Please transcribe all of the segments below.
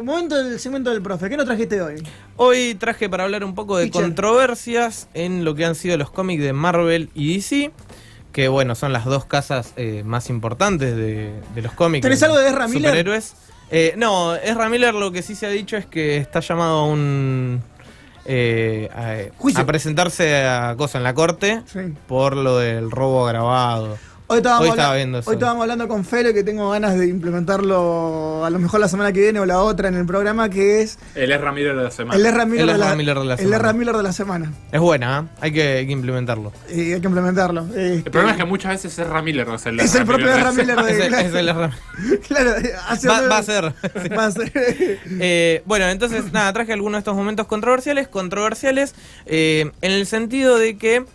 momento del segmento del profe. ¿Qué nos trajiste hoy? Hoy traje para hablar un poco de controversias en lo que han sido los cómics de Marvel y DC, que bueno, son las dos casas más importantes de los cómics. ¿Tenés algo de Ezra Miller? Superhéroes. No, Ezra Miller lo que sí se ha dicho es que está llamado a un... a presentarse a cosa en la corte por lo del robo agravado. Hoy estábamos hablando con Felo, que tengo ganas de implementarlo a lo mejor la semana que viene o la otra en el programa, que es... El Ezra Miller de la semana. El Ezra Miller de la semana. Es buena, ¿eh? Hay que implementarlo. Hay que implementarlo. El problema es que muchas veces Ezra Miller no es el Ezra Es el propio Ezra Miller de... Es el Ezra. Claro, va a ser. Va a ser. Bueno, entonces, nada, traje algunos de estos momentos controversiales, en el sentido de que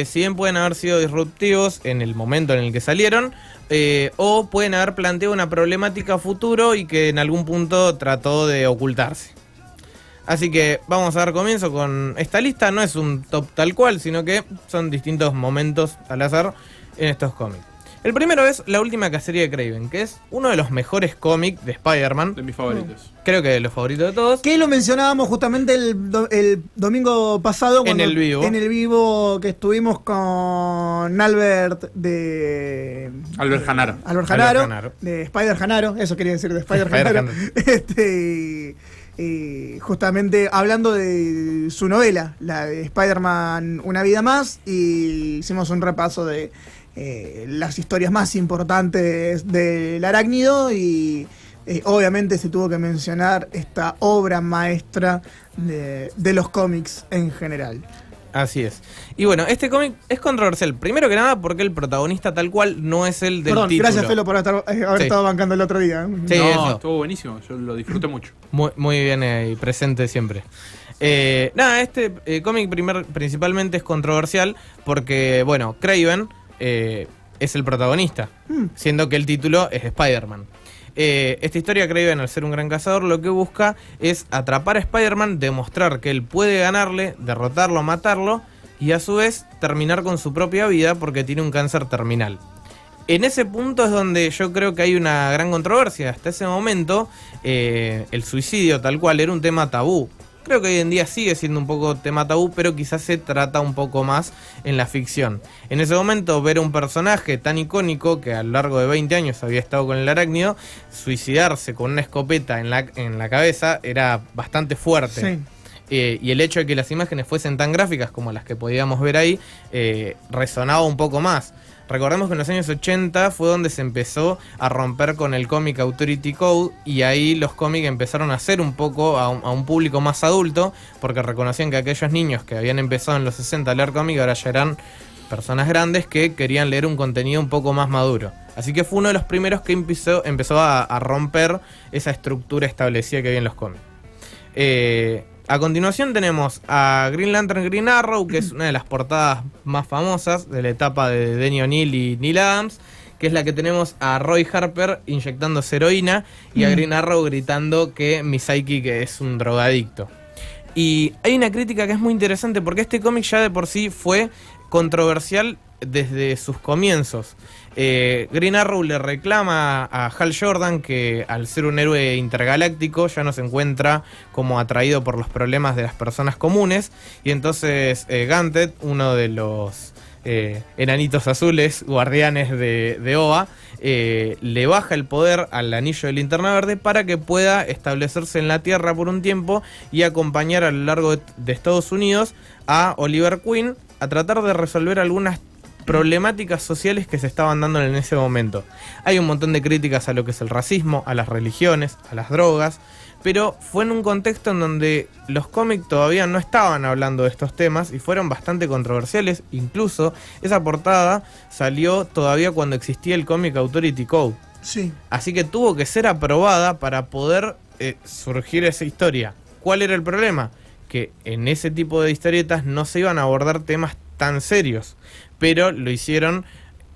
si bien pueden haber sido disruptivos en el momento en el que salieron, o pueden haber planteado una problemática a futuro y que en algún punto trató de ocultarse. Así que vamos a dar comienzo con esta lista. No es un top tal cual, sino que son distintos momentos al azar en estos cómics. El primero es La Última Cacería de Kraven, que es uno de los mejores cómics de Spider-Man. De mis favoritos. Creo que de los favoritos de todos. Que lo mencionábamos justamente el domingo pasado. En el vivo. En el vivo que estuvimos con Albert de... Albert Janaro. Albert Janaro. De Spider Janaro. Eso quería decir, de Spider Janaro. Justamente hablando de su novela, la de Spider-Man Una Vida Más. Y hicimos un repaso de... las historias más importantes del arácnido y obviamente se tuvo que mencionar esta obra maestra de los cómics en general. Así es. Y bueno, este cómic es controversial, primero que nada porque el protagonista tal cual no es el del título. Gracias Felo por haber estado bancando el otro día. Sí, no, estuvo buenísimo, yo lo disfruté mucho. Muy bien y presente siempre. Este cómic principalmente es controversial porque, bueno, Kraven es el protagonista, siendo que el título es Spider-Man. Esta historia, Kraven, al ser un gran cazador, lo que busca es atrapar a Spider-Man, demostrar que él puede ganarle, derrotarlo, matarlo, y a su vez terminar con su propia vida porque tiene un cáncer terminal. En ese punto es donde yo creo que hay una gran controversia. Hasta ese momento, el suicidio tal cual era un tema tabú. Creo que hoy en día sigue siendo un poco tema tabú, pero quizás se trata un poco más en la ficción. En ese momento, ver a un personaje tan icónico que a lo largo de 20 años había estado con el arácnido, suicidarse con una escopeta en la cabeza era bastante fuerte. Sí. Y el hecho de que las imágenes fuesen tan gráficas como las que podíamos ver ahí, resonaba un poco más. Recordemos que en los años 80 fue donde se empezó a romper con el Comic Authority Code y ahí los cómics empezaron a ser un poco a un público más adulto porque reconocían que aquellos niños que habían empezado en los 60 a leer cómics ahora ya eran personas grandes que querían leer un contenido un poco más maduro. Así que fue uno de los primeros que empezó a romper esa estructura establecida que había en los cómics. A continuación tenemos a Green Lantern Green Arrow, que es una de las portadas más famosas de la etapa de Denny O'Neil y Neil Adams, que es la que tenemos a Roy Harper inyectándose heroína y a Green Arrow gritando que mi Psychic es un drogadicto. Y hay una crítica que es muy interesante porque este cómic ya de por sí fue controversial desde sus comienzos. Green Arrow le reclama a Hal Jordan que al ser un héroe intergaláctico ya no se encuentra como atraído por los problemas de las personas comunes y entonces Gauntlet, uno de los enanitos azules guardianes de OA, le baja el poder al anillo de Linterna Verde para que pueda establecerse en la Tierra por un tiempo y acompañar a lo largo de Estados Unidos a Oliver Queen a tratar de resolver algunas problemáticas sociales que se estaban dando en ese momento. Hay un montón de críticas a lo que es el racismo, a las religiones, a las drogas, pero fue en un contexto en donde los cómics todavía no estaban hablando de estos temas y fueron bastante controversiales. Incluso esa portada salió todavía cuando existía el Comic Authority Code. Sí. Así que tuvo que ser aprobada para poder surgir esa historia. ¿Cuál era el problema? Que en ese tipo de historietas no se iban a abordar temas tan serios, pero lo hicieron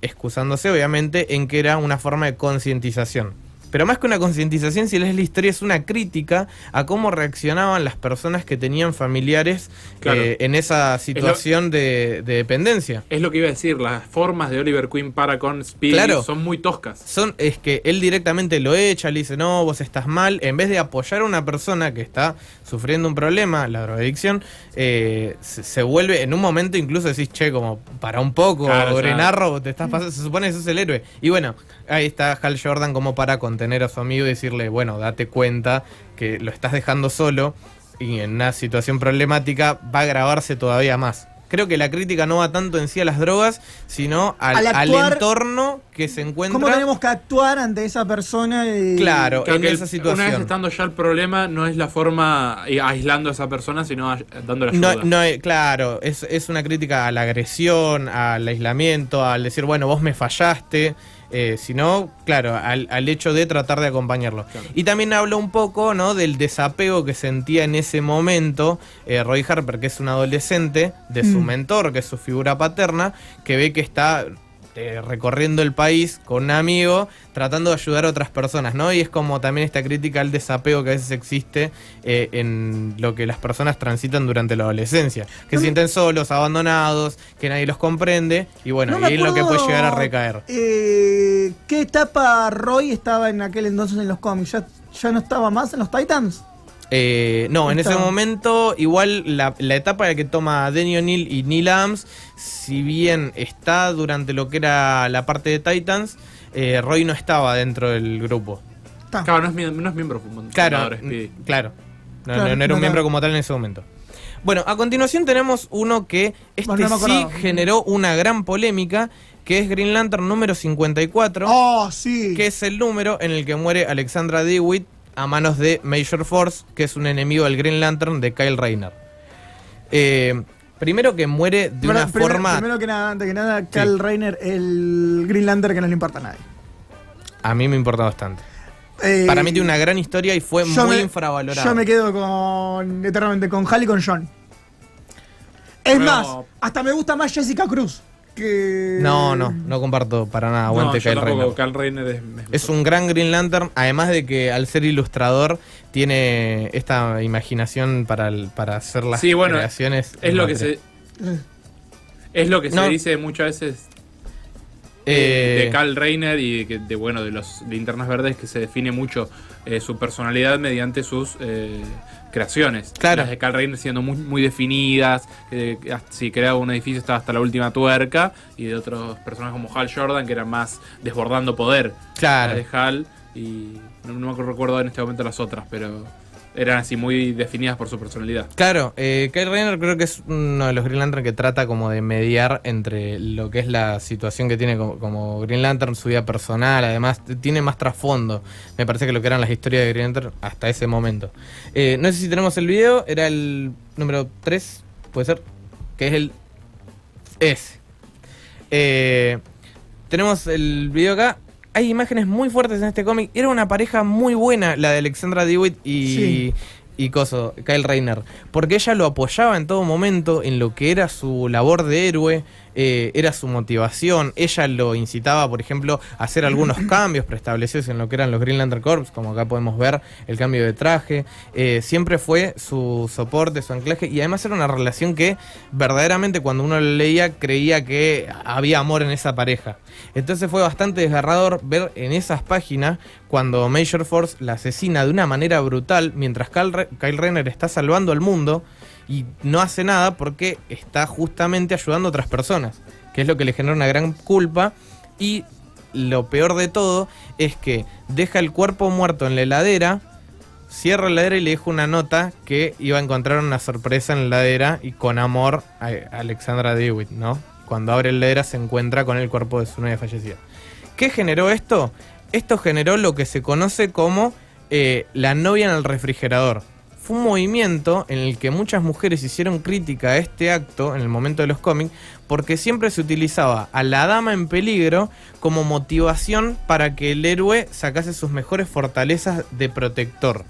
excusándose obviamente en que era una forma de concientización. Pero más que una concientización, si lees la historia, es una crítica a cómo reaccionaban las personas que tenían familiares Claro. en esa situación de dependencia. Es lo que iba a decir, las formas de Oliver Queen para con Speedy Claro. son muy toscas. Es que él directamente lo echa, le dice, no, vos estás mal, en vez de apoyar a una persona que está sufriendo un problema, la drogadicción, se vuelve, en un momento incluso decís, che, como para un poco, Claro, Green ya. Arrow, te estás pasando, se supone que sos el héroe. Y bueno, ahí está Hal Jordan como para contener a su amigo y decirle, bueno, date cuenta que lo estás dejando solo y en una situación problemática va a agravarse todavía más. Creo que la crítica no va tanto en sí a las drogas, sino Al al actuar, entorno que se encuentra. ¿Cómo tenemos que actuar ante esa persona? Claro, Creo en que esa situación. Una vez estando ya el problema, no es la forma aislando a esa persona, sino dándole No, ayuda. claro, es una crítica a la agresión, al aislamiento, al decir, bueno, vos me fallaste, sino, claro, al hecho de tratar de acompañarlo. Claro. Y también habla un poco, ¿no?, del desapego que sentía en ese momento Roy Harper, que es un adolescente, de su mentor, que es su figura paterna, que ve que está recorriendo el país con un amigo tratando de ayudar a otras personas, ¿no? Y es como también esta crítica al desapego que a veces existe en lo que las personas transitan durante la adolescencia, que se sienten solos, abandonados, que nadie los comprende y bueno, No y me ahí es lo que puede acuerdo, llegar a recaer. ¿Qué etapa Roy estaba en aquel entonces en los cómics? ¿Ya no estaba más en los Titans? No, en ese Está. momento igual la etapa que toma Denny O'Neil y Neil Adams, si bien está durante lo que era la parte de Titans, Roy no estaba dentro del grupo. Está. Claro, no es miembro fundador Claro, Speedy. claro. No, Claro, no era un no, miembro no. como tal en ese momento. Bueno, a continuación tenemos uno que Bueno, no me sí acordaba. generó una gran polémica, que es Green Lantern número 54, Oh, sí. que es el número en el que muere Alexandra DeWitt a manos de Major Force, que es un enemigo del Green Lantern de Kyle Rayner. Primero que muere de una forma... Primero que nada, antes que nada, Kyle Rayner, el Green Lantern que no le importa a nadie. A mí me importa bastante. Para mí tiene una gran historia y fue muy infravalorado. Yo me quedo eternamente con Hal y con John. Es Pero- más, hasta me gusta más Jessica Cruz que... No comparto para nada. Aguante No, yo Kyle Rayner. tampoco, Kyle Rayner Es un gran Green Lantern, además de que al ser ilustrador tiene esta imaginación para hacer las Sí, bueno, creaciones. es lo que se No. dice muchas veces Eh, de Kyle Rayner y de los linternas verdes, que se define mucho su personalidad mediante sus creaciones. Claro. Las de Kyle Rayner siendo muy, muy definidas, si creaba un edificio estaba hasta la última tuerca, y de otros personajes como Hal Jordan que eran más desbordando poder. Claro. Las de Hal, y no me recuerdo en este momento las otras, pero eran así muy definidas por su personalidad. Claro, Kyle Rayner creo que es uno de los Green Lantern que trata como de mediar entre lo que es la situación que tiene como Green Lantern, su vida personal, además tiene más trasfondo, me parece que lo que eran las historias de Green Lantern hasta ese momento. No sé si tenemos el video, era el número 3, puede ser, que es el S. Tenemos el video acá. Hay imágenes muy fuertes en este cómic. Era una pareja muy buena, la de Alexandra DeWitt y Kyle Rayner, porque ella lo apoyaba en todo momento en lo que era su labor de héroe, era su motivación. Ella lo incitaba, por ejemplo, a hacer algunos cambios preestablecidos en lo que eran los Green Lantern Corps, como acá podemos ver el cambio de traje. Siempre fue su soporte, su anclaje, y además era una relación que verdaderamente cuando uno lo leía creía que había amor en esa pareja. Entonces fue bastante desgarrador ver en esas páginas cuando Major Force la asesina de una manera brutal mientras Kyle Rayner está salvando al mundo y no hace nada porque está justamente ayudando a otras personas, que es lo que le genera una gran culpa. Y lo peor de todo es que deja el cuerpo muerto en la heladera, cierra la heladera y le deja una nota que iba a encontrar una sorpresa en la heladera y con amor a Alexandra DeWitt, ¿no? Cuando abre la heladera se encuentra con el cuerpo de su novia fallecida. ¿Qué generó esto? Esto generó lo que se conoce como la novia en el refrigerador. Fue un movimiento en el que muchas mujeres hicieron crítica a este acto en el momento de los cómics, porque siempre se utilizaba a la dama en peligro como motivación para que el héroe sacase sus mejores fortalezas de protector.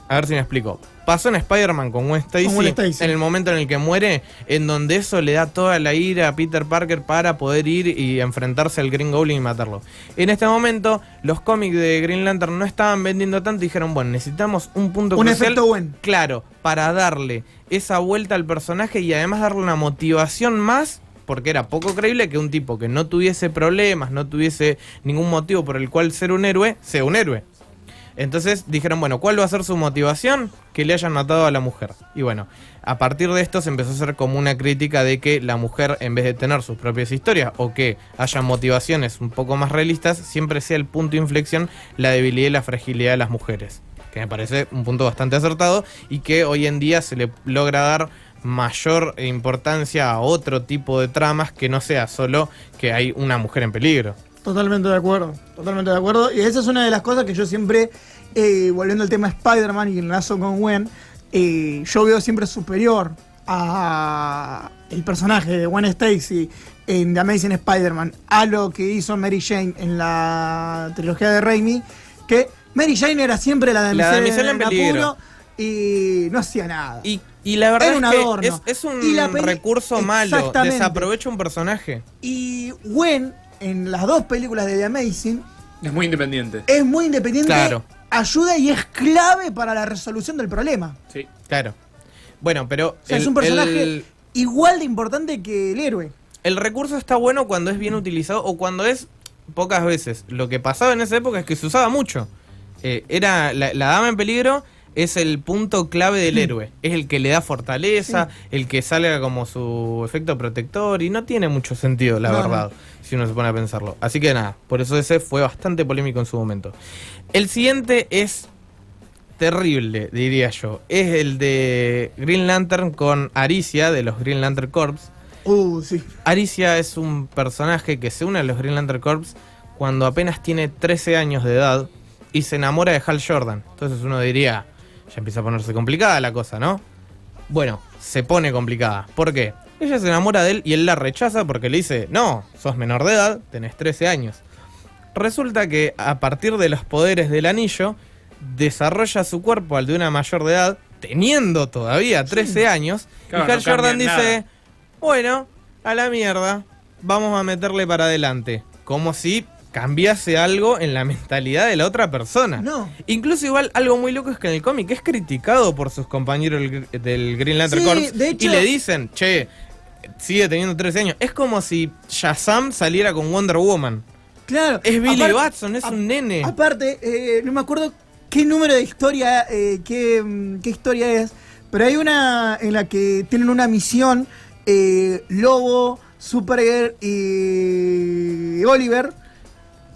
A ver si me explico. Pasó en Spider-Man con Gwen Stacy, en el momento en el que muere, en donde eso le da toda la ira a Peter Parker para poder ir y enfrentarse al Green Goblin y matarlo. En este momento, los cómics de Green Lantern no estaban vendiendo tanto y dijeron, bueno, necesitamos un punto crucial. Un efecto Gwen. Claro, para darle esa vuelta al personaje y además darle una motivación más, porque era poco creíble que un tipo que no tuviese problemas, no tuviese ningún motivo por el cual ser un héroe, sea un héroe. Entonces dijeron, bueno, ¿cuál va a ser su motivación? Que le hayan matado a la mujer. Y bueno, a partir de esto se empezó a hacer como una crítica de que la mujer, en vez de tener sus propias historias o que haya motivaciones un poco más realistas, siempre sea el punto de inflexión la debilidad y la fragilidad de las mujeres. Que me parece un punto bastante acertado y que hoy en día se le logra dar mayor importancia a otro tipo de tramas que no sea solo que hay una mujer en peligro. Totalmente de acuerdo, totalmente de acuerdo. Y esa es una de las cosas que yo siempre, volviendo al tema Spider-Man y enlazo con Gwen, yo veo siempre superior a el personaje de Gwen Stacy en The Amazing Spider-Man a lo que hizo Mary Jane en la trilogía de Raimi, que Mary Jane era siempre la damisela en peligro y no hacía nada. Y la verdad era un adorno. Es un recurso malo, desaprovecha un personaje. Y Gwen, en las dos películas de The Amazing, es muy independiente. Claro. Ayuda y es clave para la resolución del problema. Sí. Claro. Bueno, pero... O sea, es un personaje igual de importante que el héroe. El recurso está bueno cuando es bien utilizado o cuando es pocas veces. Lo que pasaba en esa época es que se usaba mucho. Era la dama en peligro es el punto clave del héroe. Es el que le da fortaleza, el que salga como su efecto protector y no tiene mucho sentido, la verdad, si uno se pone a pensarlo. Así que nada, por eso ese fue bastante polémico en su momento. El siguiente es terrible, diría yo. Es el de Green Lantern con Aricia, de los Green Lantern Corps. Sí. Aricia es un personaje que se une a los Green Lantern Corps cuando apenas tiene 13 años de edad y se enamora de Hal Jordan. Entonces uno diría, ya empieza a ponerse complicada la cosa, ¿no? Bueno, se pone complicada. ¿Por qué? Ella se enamora de él y él la rechaza porque le dice, no, sos menor de edad, tenés 13 años. Resulta que a partir de los poderes del anillo, desarrolla su cuerpo al de una mayor de edad, teniendo todavía 13 años, claro, y Hal Jordan dice, nada. bueno, a la mierda, vamos a meterle para adelante. Como si cambiase algo en la mentalidad de la otra persona. No. Incluso igual algo muy loco es que en el cómic es criticado por sus compañeros del Green Lantern Corps de hecho, y le dicen, che, sigue teniendo 13 años. Es como si Shazam saliera con Wonder Woman. Claro. Es Billy Batson, es un nene. Aparte, no me acuerdo qué número de historia, qué historia es, pero hay una en la que tienen una misión, Lobo, Supergirl y Oliver.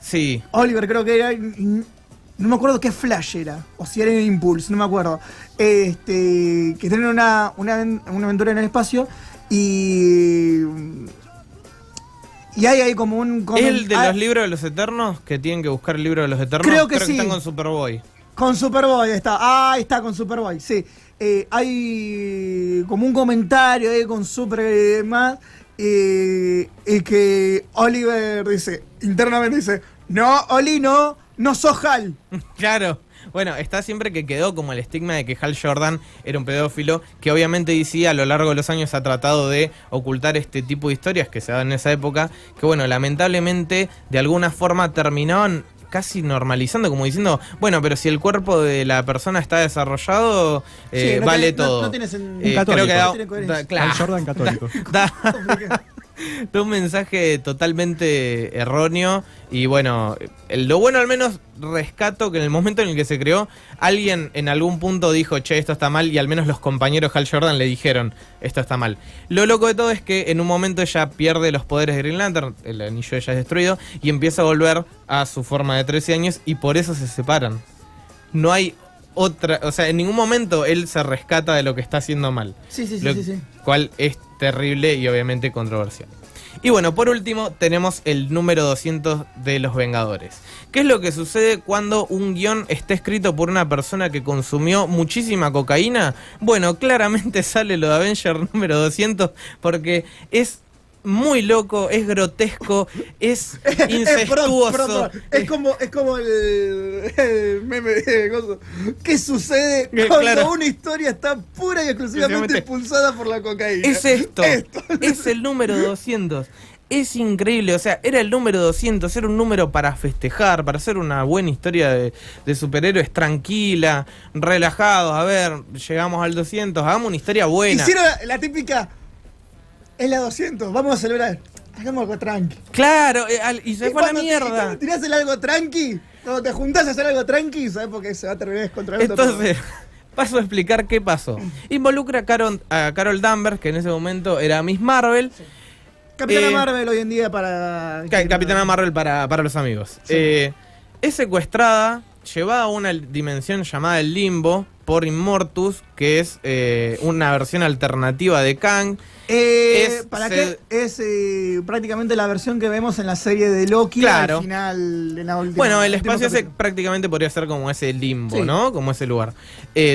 Sí. Oliver creo que era, no me acuerdo qué Flash era, o si era en Impulse, no me acuerdo. Que tienen una aventura en el espacio y hay ahí como un... ¿El de los libros de los Eternos? Que tienen que buscar el libro de los Eternos. Creo que sí. Están con Superboy. Con Superboy está. Ahí está, con Superboy, sí. Hay como un comentario ahí con Supergirl y demás. Que Oliver dice, internamente dice, no, Oli, no sos Hal. Claro. Bueno, está siempre que quedó como el estigma de que Hal Jordan era un pedófilo, que obviamente DC a lo largo de los años ha tratado de ocultar este tipo de historias que se daban en esa época, que bueno, lamentablemente de alguna forma terminaban casi normalizando, como diciendo, bueno, pero si el cuerpo de la persona está desarrollado, vale todo. No tiene creo que claro, Jordan católico. Da un mensaje totalmente erróneo y bueno, lo bueno al menos rescato que en el momento en el que se creó, alguien en algún punto dijo, che, esto está mal, y al menos los compañeros Hal Jordan le dijeron, esto está mal. Lo loco de todo es que en un momento ella pierde los poderes de Green Lantern, el anillo de ella es destruido, y empieza a volver a su forma de 13 años y por eso se separan. No hay otra, o sea, en ningún momento él se rescata de lo que está haciendo mal. Sí. Cual es terrible y obviamente controversial. Y bueno, por último tenemos el número 200 de Los Vengadores. ¿Qué es lo que sucede cuando un guión está escrito por una persona que consumió muchísima cocaína? Bueno, claramente sale lo de Avenger número 200 porque es muy loco, es grotesco, es incestuoso. Es como el meme de gozo. ¿Qué sucede cuando claro. una historia está pura y exclusivamente impulsada por la cocaína? Es esto. Es el número 200. Es increíble, o sea, era el número 200, era un número para festejar, para hacer una buena historia de superhéroes tranquila, relajados, a ver, llegamos al 200, hagamos una historia buena. Hicieron la típica, es la 200, vamos a celebrar, hagamos algo tranqui. Claro, y se fue a la mierda. Cuando tirás el algo tranqui, cuando te juntás a hacer algo tranqui, ¿sabes por qué se va a terminar descontrolando? Entonces, paso a explicar qué pasó. Involucra a Carol Danvers, que en ese momento era Miss Marvel. Sí. Capitana Marvel hoy en día para... Capitana Marvel para los amigos. Sí. Es secuestrada, llevada a una dimensión llamada el Limbo por Immortus, que es una versión alternativa de Kang. Es prácticamente la versión que vemos en la serie de Loki, claro. Al final de la última. Bueno, el espacio ese prácticamente podría ser como ese limbo, sí. ¿no? Como ese lugar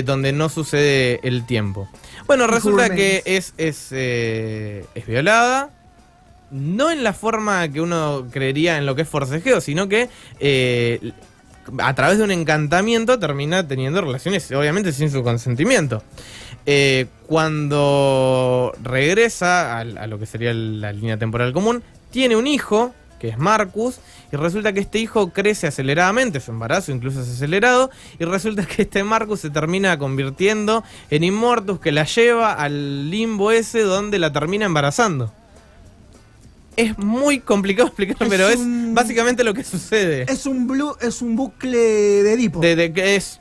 donde no sucede el tiempo. Bueno, resulta que es violada. No en la forma que uno creería en lo que es forcejeo, sino que a través de un encantamiento termina teniendo relaciones, obviamente sin su consentimiento. Cuando regresa a lo que sería la línea temporal común, tiene un hijo, que es Marcus, y resulta que este hijo crece aceleradamente, su embarazo incluso es acelerado, y resulta que este Marcus se termina convirtiendo en Immortus, que la lleva al limbo ese donde la termina embarazando. Es muy complicado explicarlo, pero es básicamente lo que sucede. Es un bucle de Edipo. De que es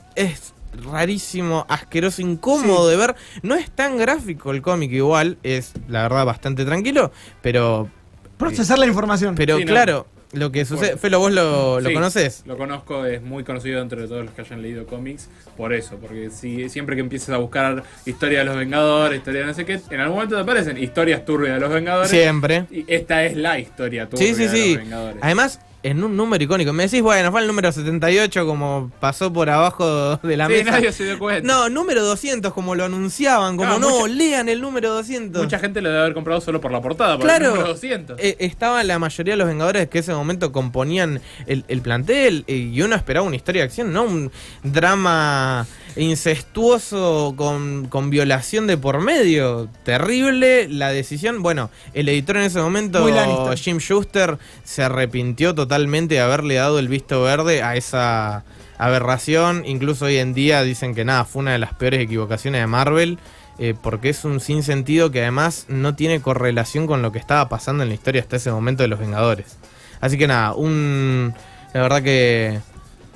rarísimo, asqueroso, incómodo de ver. No es tan gráfico el cómic, igual, es la verdad bastante tranquilo, pero... Procesar la información. Pero sí, claro, lo que sucede... Bueno. Felo, ¿vos lo conocés? Lo conozco, es muy conocido entre todos los que hayan leído cómics, por eso, porque siempre que empieces a buscar historia de los Vengadores, historia de no sé qué, en algún momento te aparecen historias turbias de los Vengadores. Siempre. Y esta es la historia turbia de los Vengadores. Además, en un número icónico. Me decís, bueno, fue el número 78 como pasó por abajo de la mesa. Nadie se dio cuenta. No, número 200 como lo anunciaban, como lean el número 200. Mucha gente lo debe haber comprado solo por la portada, por claro, el número 200. Estaban la mayoría de los Vengadores que en ese momento componían el plantel y uno esperaba una historia de acción, no un drama incestuoso con violación de por medio. Terrible la decisión. Bueno, el editor en ese momento, Jim Schuster, se arrepintió totalmente de haberle dado el visto verde a esa aberración. Incluso hoy en día dicen que nada, fue una de las peores equivocaciones de Marvel, porque es un sinsentido que además no tiene correlación con lo que estaba pasando en la historia hasta ese momento de los Vengadores. Así que nada, la verdad que...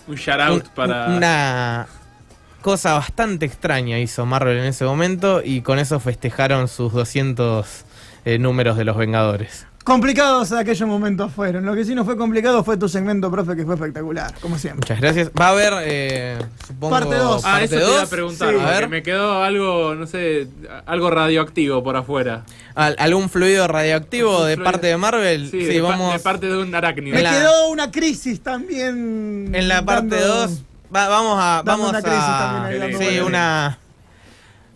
Un shout out para... Una cosa bastante extraña hizo Marvel en ese momento y con eso festejaron sus 200 números de los Vengadores. Complicados aquellos momentos fueron. Lo que sí no fue complicado fue tu segmento, profe, que fue espectacular, como siempre. Muchas gracias. Va a haber, supongo... Parte 2. Eso te iba a preguntar, sí. Porque me quedó algo, no sé, algo radioactivo por afuera. ¿Algún fluido radioactivo de parte de Marvel? Sí, vamos... de parte de un arácnido. Me quedó una crisis también. En la parte 2 vamos a... Una crisis también ahí, sí, una...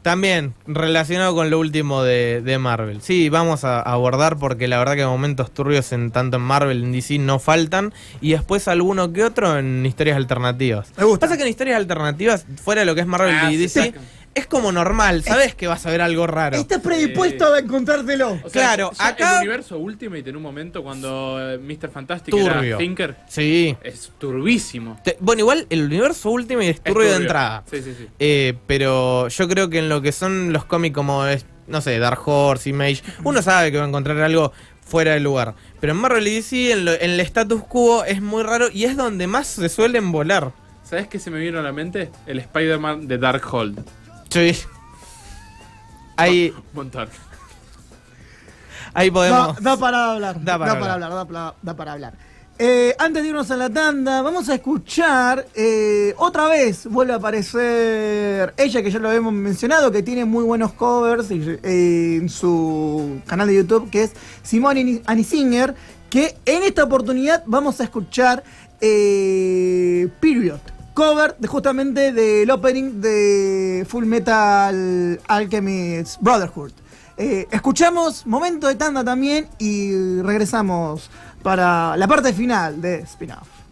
También relacionado con lo último de Marvel. Sí, vamos a abordar porque la verdad que momentos turbios tanto en Marvel en DC no faltan. Y después alguno que otro en historias alternativas. Me gusta. Pasa que en historias alternativas, fuera de lo que es Marvel y DC, es como normal. Sabes que vas a ver algo raro. Estás predispuesto a encontrártelo. O sea, claro, acá... El universo Ultimate en un momento cuando Mr. Fantastic turbio. Era Thinker. Sí. Es turbísimo. Bueno, igual el universo Ultimate es turbio de entrada. Sí. Pero yo creo que en lo que son los cómics como no sé, Dark Horse, Image, uno sabe que va a encontrar algo fuera de lugar. Pero en Marvel y DC, en el status quo es muy raro y es donde más se suelen volar. ¿Sabes qué se me vino a la mente? El Spider-Man de Darkhold. Sí. Ahí... Un montón. Ahí podemos... Da para hablar. Da para hablar. Antes de irnos a la tanda, vamos a escuchar otra vez. Vuelve a aparecer ella, que ya lo hemos mencionado, que tiene muy buenos covers en su canal de YouTube, que es Simone Anisinger, que en esta oportunidad vamos a escuchar Period, cover justamente del opening de Full Metal Alchemist Brotherhood. Escuchamos momento de tanda también y regresamos para la parte final de Spin-Off.